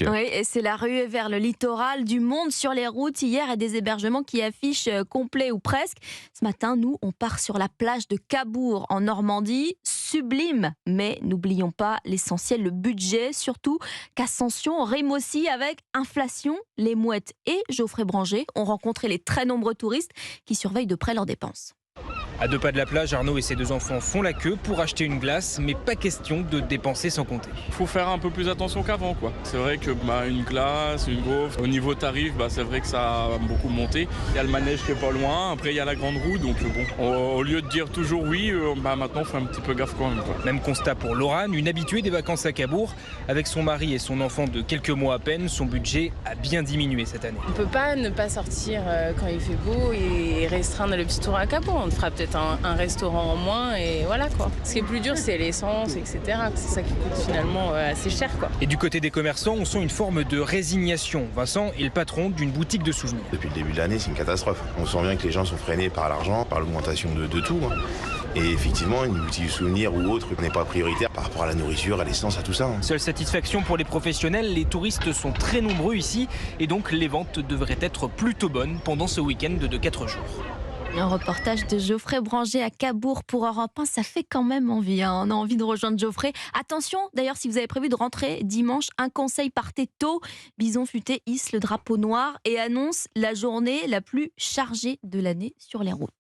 Ok. Oui, et c'est la ruée vers le littoral, du monde sur les routes hier et des hébergements qui affichent complet ou presque. Ce matin, nous, on part sur la plage de Cabourg en Normandie. Sublime, mais n'oublions pas l'essentiel, le budget, surtout qu'Ascension rime aussi avec inflation. Les Mouettes et Geoffrey Branger ont rencontré les très nombreux touristes qui surveillent de près leurs dépenses. À 2 pas de la plage, Arnaud et ses 2 enfants font la queue pour acheter une glace, mais pas question de dépenser sans compter. Il faut faire un peu plus attention qu'avant, quoi. C'est vrai que une glace, une gaufre, au niveau tarif, c'est vrai que ça a beaucoup monté. Il y a le manège qui est pas loin, après il y a la grande roue, donc bon, au lieu de dire toujours oui, maintenant on fait un petit peu gaffe quand même, quoi. Même constat pour Laurane, une habituée des vacances à Cabourg. Avec son mari et son enfant de quelques mois à peine, son budget a bien diminué cette année. On peut pas ne pas sortir quand il fait beau et restreindre le petit tour à Cabourg. On fera peut-être un restaurant en moins et voilà quoi. Ce qui est plus dur, c'est l'essence, etc. C'est ça qui coûte finalement assez cher, quoi. Et du côté des commerçants, on sent une forme de résignation. Vincent est le patron d'une boutique de souvenirs. Depuis le début de l'année, c'est une catastrophe. On sent bien que les gens sont freinés par l'argent, par l'augmentation de tout. Et effectivement, une boutique de souvenirs ou autre n'est pas prioritaire par rapport à la nourriture, à l'essence, à tout ça. Seule satisfaction pour les professionnels, les touristes sont très nombreux ici et donc les ventes devraient être plutôt bonnes pendant ce week-end de 4 jours. Un reportage de Geoffrey Branger à Cabourg pour Europe 1, ça fait quand même envie. On a envie de rejoindre Geoffrey. Attention, d'ailleurs, si vous avez prévu de rentrer dimanche, un conseil, partez tôt. Bison Futé hisse le drapeau noir et annonce la journée la plus chargée de l'année sur les routes.